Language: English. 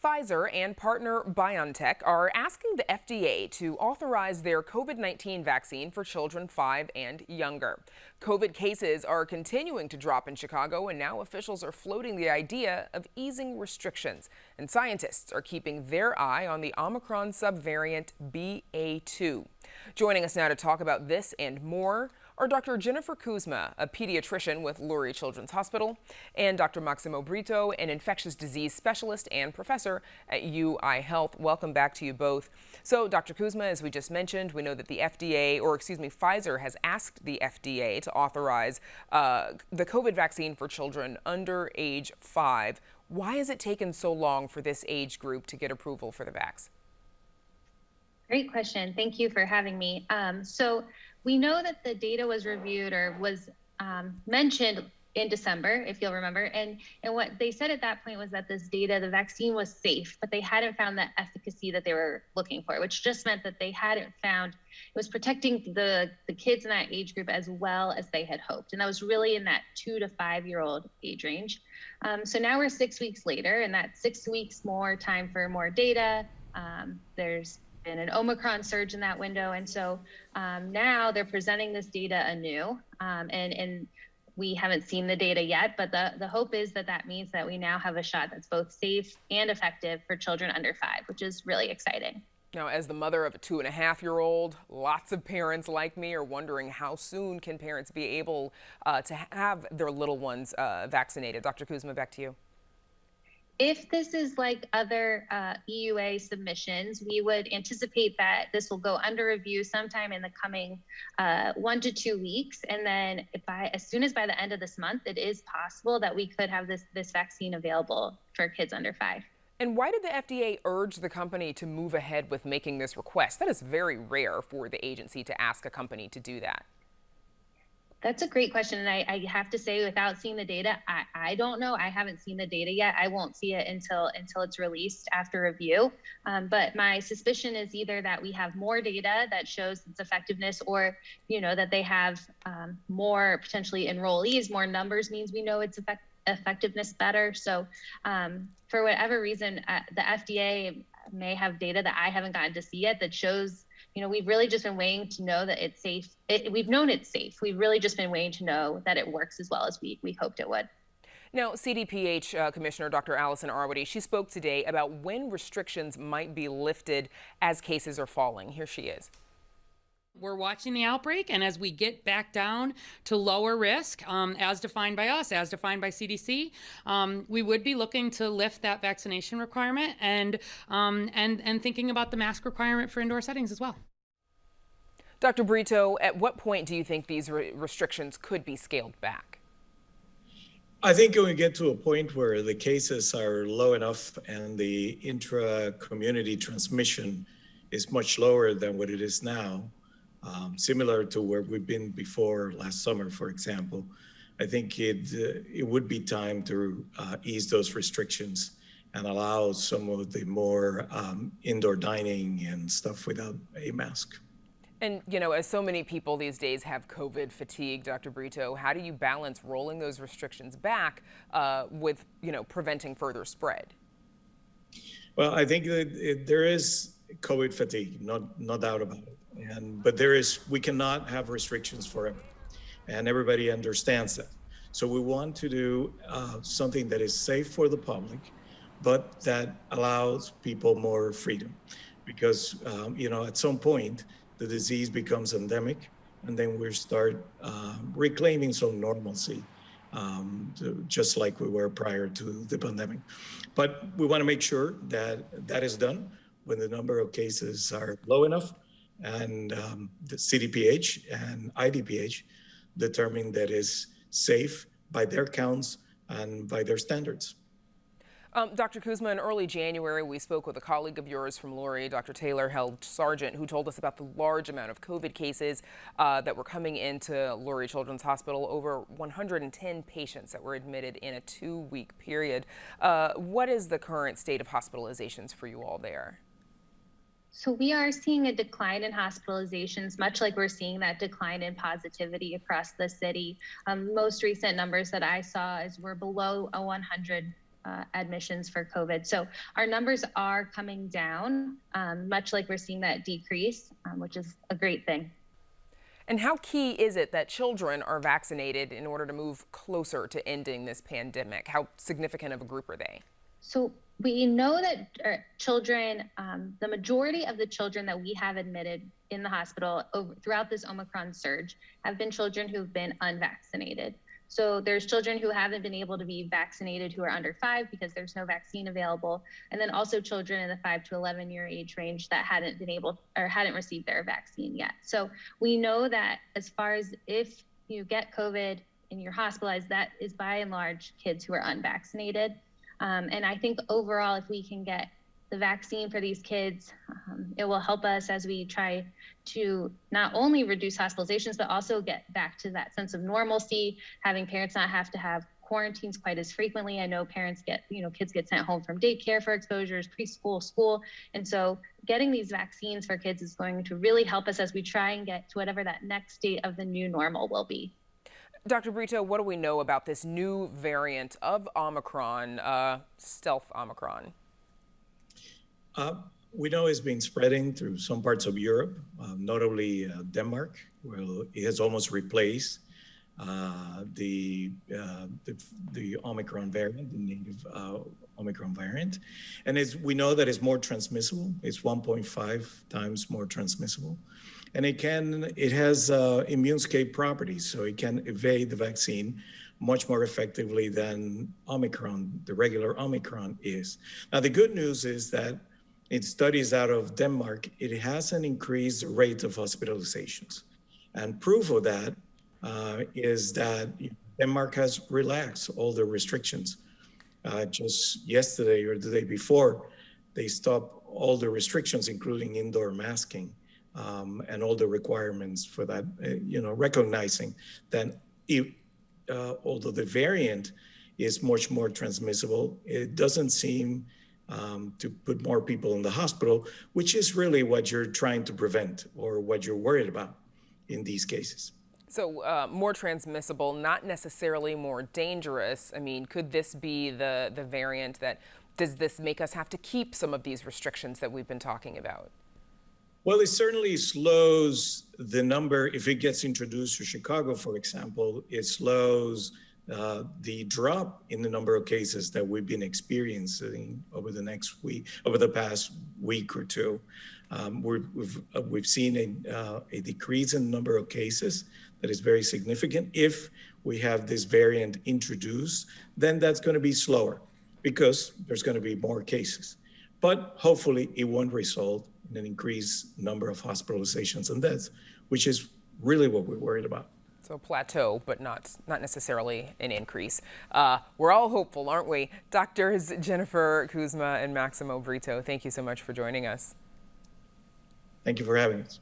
Pfizer and partner BioNTech are asking the FDA to authorize their COVID-19 vaccine for children 5 and younger. COVID cases are continuing to drop in Chicago, and now officials are floating the idea of easing restrictions. And scientists are keeping their eye on the Omicron subvariant BA2. Joining us now to talk about this and more are Dr. Jennifer Kuzma, a pediatrician with Lurie Children's Hospital, and Dr. Maximo Brito, an infectious disease specialist and professor at UI Health. Welcome back to you both. So, Dr. Kuzma, as we just mentioned, we know that the Pfizer has asked the FDA to authorize the COVID vaccine for children under age 5. Why has it taken so long for this age group to get approval for the vax? Great question. Thank you for having me. So we know that the data was reviewed or was mentioned in December, if you'll remember. And what they said at that point was that this data, the vaccine was safe, but they hadn't found the efficacy that they were looking for, which just meant that they hadn't found it was protecting the kids in that age group as well as they had hoped. And that was really in that 2 to 5 year old age range. So now we're 6 weeks later, and that's 6 weeks more time for more data. There's been an Omicron surge in that window. And so now they're presenting this data anew. And we haven't seen the data yet, but the hope is that that means that we now have a shot that's both safe and effective for children under 5, which is really exciting. Now, as the mother of a 2.5-year-old, lots of parents like me are wondering how soon can parents be able to have their little ones vaccinated. Dr. Kuzma, back to you. If this is like other EUA submissions, we would anticipate that this will go under review sometime in the coming 1 to 2 weeks. And then as soon as by the end of this month, it is possible that we could have this vaccine available for kids under 5. And why did the FDA urge the company to move ahead with making this request? That is very rare for the agency to ask a company to do that. That's a great question. And I have to say, without seeing the data, I don't know. I haven't seen the data yet. I won't see it until it's released after review. But my suspicion is either that we have more data that shows its effectiveness, or, that they have more potentially enrollees. More numbers means we know its effectiveness better. So for whatever reason, the FDA may have data that I haven't gotten to see yet that shows, we've really just been waiting to know that it's safe. We've known it's safe. We've really just been waiting to know that it works as well as we hoped it would. Now, CDPH Commissioner Dr. Allison Arwady, she spoke today about when restrictions might be lifted as cases are falling. Here she is. We're watching the outbreak, and as we get back down to lower risk, as defined by us, as defined by CDC, we would be looking to lift that vaccination requirement and thinking about the mask requirement for indoor settings as well. Dr. Brito, at what point do you think these restrictions could be scaled back? I think when we get to a point where the cases are low enough and the intra-community transmission is much lower than what it is now, similar to where we've been before last summer, for example, I think it would be time to ease those restrictions and allow some of the more indoor dining and stuff without a mask. And, as so many people these days have COVID fatigue, Dr. Brito, how do you balance rolling those restrictions back with, preventing further spread? Well, I think that there is COVID fatigue, no doubt about it. But we cannot have restrictions forever, and everybody understands that. So we want to do something that is safe for the public, but that allows people more freedom, because at some point the disease becomes endemic, and then we start reclaiming some normalcy, just like we were prior to the pandemic. But we want to make sure that that is done when the number of cases are low enough, and the CDPH and IDPH determine that is safe by their counts and by their standards. Dr. Kuzma, in early January, we spoke with a colleague of yours from Lurie, Dr. Taylor Sargent, who told us about the large amount of COVID cases that were coming into Lurie Children's Hospital, over 110 patients that were admitted in a 2-week period. What is the current state of hospitalizations for you all there? So we are seeing a decline in hospitalizations, much like we're seeing that decline in positivity across the city. Most recent numbers that I saw is we're below a 100 admissions for COVID. So our numbers are coming down, much like we're seeing that decrease, which is a great thing. And how key is it that children are vaccinated in order to move closer to ending this pandemic? How significant of a group are they? So we know that children, the majority of the children that we have admitted in the hospital throughout this Omicron surge have been children who've been unvaccinated. So there's children who haven't been able to be vaccinated who are under 5 because there's no vaccine available. And then also children in the 5 to 11 year age range that hadn't been able or hadn't received their vaccine yet. So we know that as far as if you get COVID and you're hospitalized, that is by and large kids who are unvaccinated. And I think overall, if we can get the vaccine for these kids, it will help us as we try to not only reduce hospitalizations, but also get back to that sense of normalcy, having parents not have to have quarantines quite as frequently. I know parents kids get sent home from daycare for exposures, preschool, school. And so getting these vaccines for kids is going to really help us as we try and get to whatever that next state of the new normal will be. Dr. Brito, what do we know about this new variant of Omicron, stealth Omicron? We know it's been spreading through some parts of Europe, notably Denmark, where it has almost replaced the Omicron variant, the native Omicron variant. And we know that it's more transmissible. It's 1.5 times more transmissible. And it has immune escape properties, so it can evade the vaccine much more effectively than Omicron, the regular Omicron is. Now, the good news is that in studies out of Denmark, it hasn't increased the rate of hospitalizations. And proof of that is that Denmark has relaxed all the restrictions. Just yesterday or the day before, they stopped all the restrictions, including indoor masking, and all the requirements for that, recognizing that although the variant is much more transmissible, it doesn't seem to put more people in the hospital, which is really what you're trying to prevent or what you're worried about in these cases. So more transmissible, not necessarily more dangerous. I mean, could this be the variant does this make us have to keep some of these restrictions that we've been talking about? Well, it certainly slows the number. If it gets introduced to Chicago, for example, it slows the drop in the number of cases that we've been experiencing over the past week or two. We've seen a decrease in the number of cases that is very significant. If we have this variant introduced, then that's going to be slower because there's going to be more cases. But hopefully it won't result in an increased number of hospitalizations and deaths, which is really what we're worried about. So plateau, but not necessarily an increase. We're all hopeful, aren't we? Doctors Jennifer Kuzma and Maximo Brito, thank you so much for joining us. Thank you for having us.